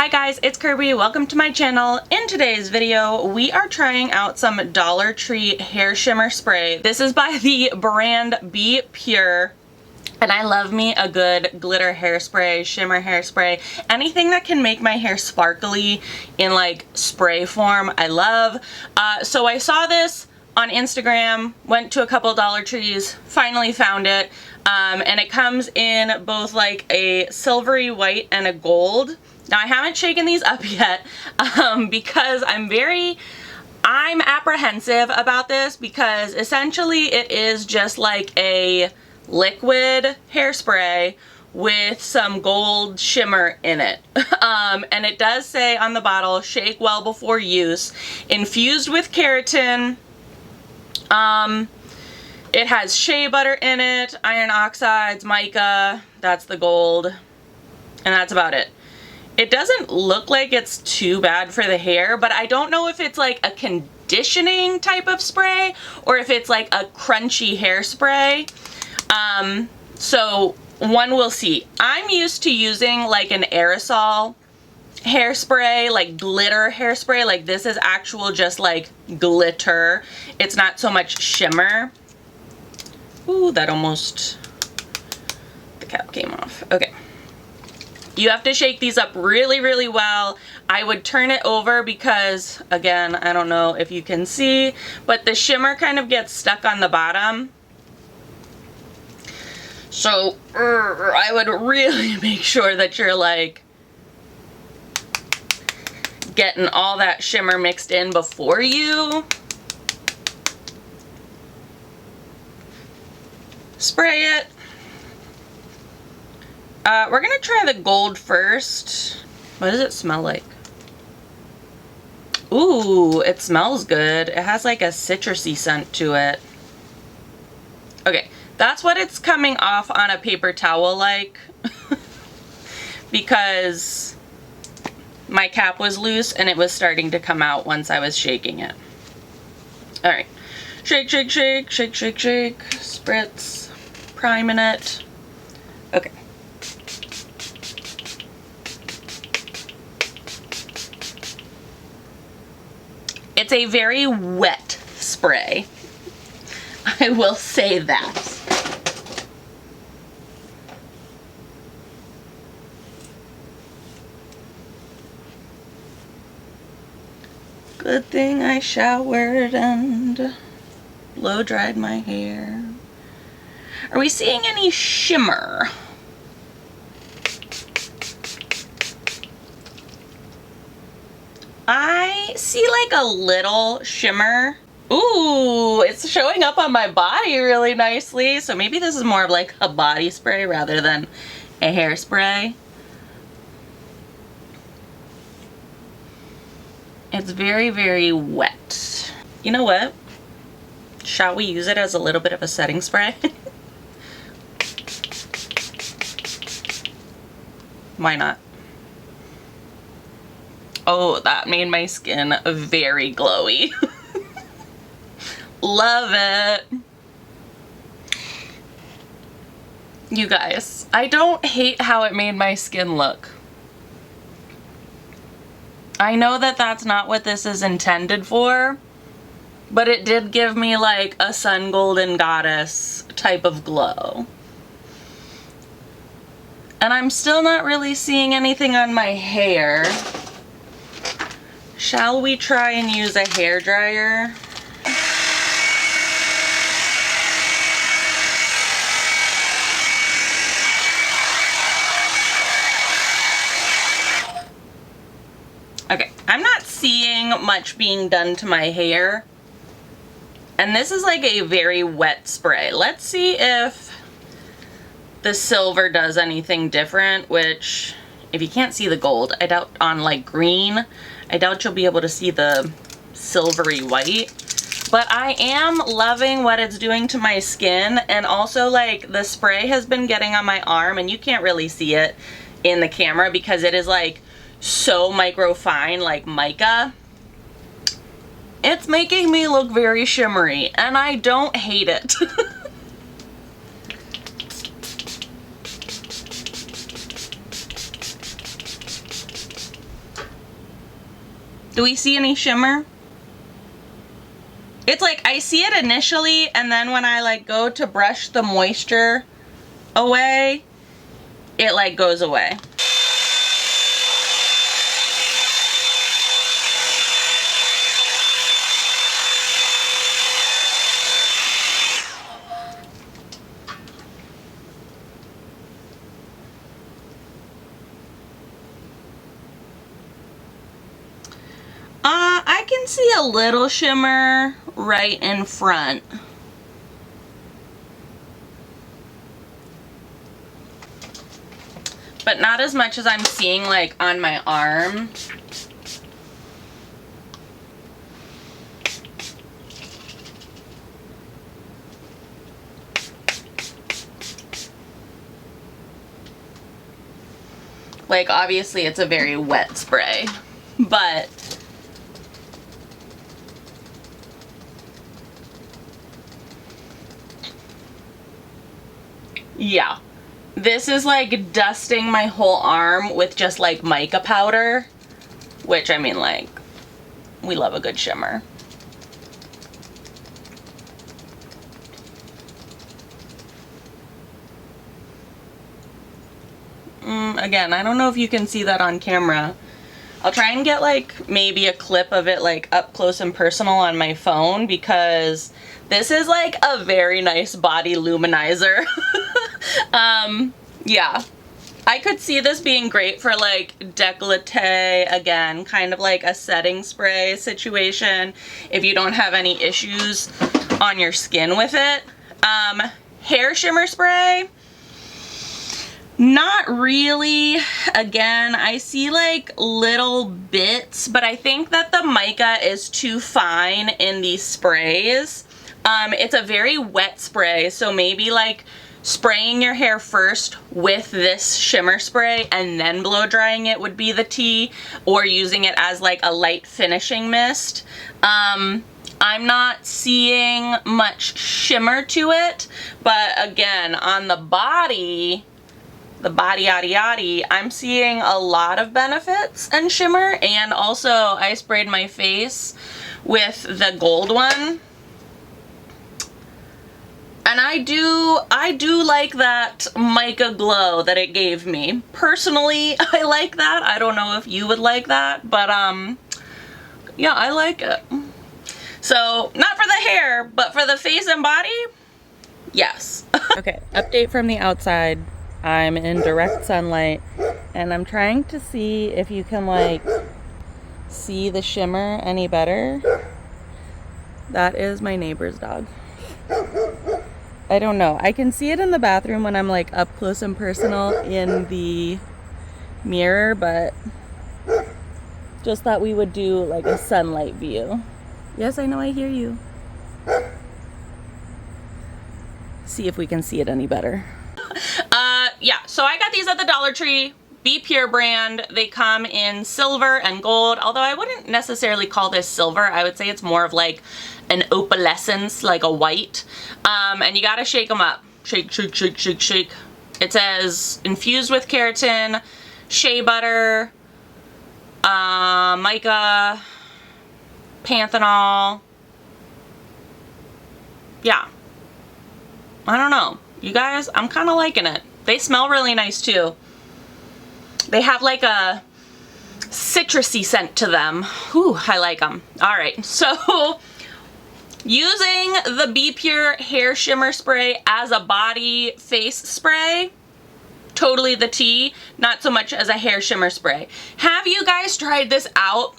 Hi guys, it's Kirby. Welcome to my channel. In today's video, we are trying out some Dollar Tree hair shimmer spray. This is by the brand Be Pure. And I love me a good glitter hairspray, shimmer hairspray, anything that can make my hair sparkly in like spray form, I love. So I saw this on Instagram, went to a couple Dollar Trees, finally found it. And it comes in both like a silvery white and a gold. Now I haven't shaken these up yet because I'm apprehensive about this because essentially it is just like a liquid hairspray with some gold shimmer in it. And it does say on the bottle, shake well before use, infused with keratin. It has shea butter in it, iron oxides, mica, that's the gold, and that's about it. It doesn't look like it's too bad for the hair, but I don't know if it's like a conditioning type of spray or if it's like a crunchy hairspray. So one will see. I'm used to using like an aerosol hairspray, like glitter hairspray. Like this is actual just like glitter. It's not so much shimmer. Ooh, that almost, the cap came off. Okay. You have to shake these up really, really well. I would turn it over because, again, I don't know if you can see, but the shimmer kind of gets stuck on the bottom. So, I would really make sure that you're like getting all that shimmer mixed in before you spray it. We're gonna try the gold first. What does it smell like? Ooh, it smells good. It has like a citrusy scent to it. Okay, that's what it's coming off on a paper towel like. Because my cap was loose and it was starting to come out once I was shaking it. Alright. Shake, shake, shake, shake, shake, shake. Spritz. Priming it. Okay. It's a very wet spray. I will say that. Good thing I showered and blow dried my hair. Are we seeing any shimmer? I see like a little shimmer. Ooh, it's showing up on my body really nicely. So maybe this is more of like a body spray rather than a hairspray. It's very, very wet. You know what? Shall we use it as a little bit of a setting spray? Why not? Oh, that made my skin very glowy. Love it. You guys, I don't hate how it made my skin look. I know that that's not what this is intended for, but it did give me like a sun golden goddess type of glow. And I'm still not really seeing anything on my hair. Shall we try and use a hairdryer? Okay, I'm not seeing much being done to my hair. And this is like a very wet spray. Let's see if the silver does anything different, which if you can't see the gold, I doubt on like green, I doubt you'll be able to see the silvery white. But I am loving what it's doing to my skin, and also like the spray has been getting on my arm, and you can't really see it in the camera because it is like so micro fine, like mica. It's making me look very shimmery, and I don't hate it. Do we see any shimmer? It's like I see it initially, and then when I like go to brush the moisture away, it like goes away. I can see a little shimmer right in front. But not as much as I'm seeing like on my arm. Like obviously it's a very wet spray, but yeah, this is like dusting my whole arm with just like mica powder, which I mean, like, we love a good shimmer. Again, I don't know if you can see that on camera. I'll try and get like maybe a clip of it like up close and personal on my phone, because this is like a very nice body luminizer. Yeah, I could see this being great for like décolleté, again, kind of like a setting spray situation if you don't have any issues on your skin with it. Hair shimmer spray, not really. Again, I see like little bits, but I think that the mica is too fine in these sprays. It's a very wet spray, so maybe like spraying your hair first with this shimmer spray and then blow drying it would be the tea, or using it as like a light finishing mist. I'm not seeing much shimmer to it, but again, on the body yaddy yaddy, I'm seeing a lot of benefits and shimmer. And also I sprayed my face with the gold one, and I do like that mica glow that it gave me. Personally, I like that. I don't know if you would like that, but yeah, I like it. So, not for the hair, but for the face and body, yes. Okay, update from the outside. I'm in direct sunlight, and I'm trying to see if you can like see the shimmer any better. That is my neighbor's dog. I don't know. I can see it in the bathroom when I'm like up close and personal in the mirror, but just thought we would do like a sunlight view. Yes, I know, I hear you. See if we can see it any better. Yeah, so I got these at the Dollar Tree, Be Pure brand. They come in silver and gold, although I wouldn't necessarily call this silver. I would say it's more of like an opalescence, like a white. And you gotta shake them up. Shake, shake, shake, shake, shake. It says infused with keratin, shea butter, mica, panthenol. Yeah. I don't know. You guys, I'm kind of liking it. They smell really nice too. They have like a citrusy scent to them. Ooh, I like them. All right, so using the Be Pure hair shimmer spray as a body face spray, totally the tea, not so much as a hair shimmer spray. Have you guys tried this out?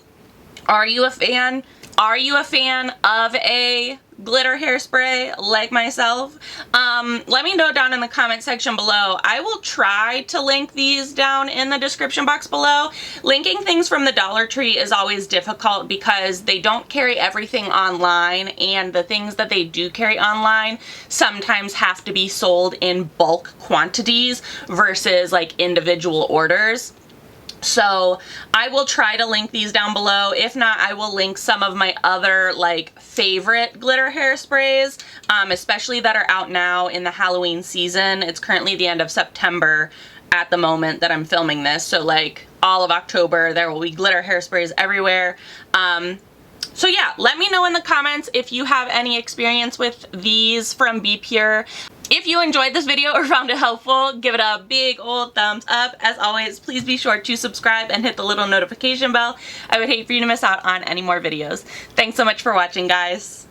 Are you a fan? Are you a fan of a glitter hairspray like myself? Let me know down in the comment section below. I will try to link these down in the description box below. Linking things from the Dollar Tree is always difficult because they don't carry everything online, and the things that they do carry online sometimes have to be sold in bulk quantities versus like individual orders. So I will try to link these down below. If not, I will link some of my other like favorite glitter hairsprays, especially that are out now in the Halloween season. It's currently the end of September, at the moment that I'm filming this. So like all of October, there will be glitter hairsprays everywhere. So yeah, let me know in the comments if you have any experience with these from Be Pure. If you enjoyed this video or found it helpful, give it a big old thumbs up. As always, please be sure to subscribe and hit the little notification bell. I would hate for you to miss out on any more videos. Thanks so much for watching, guys.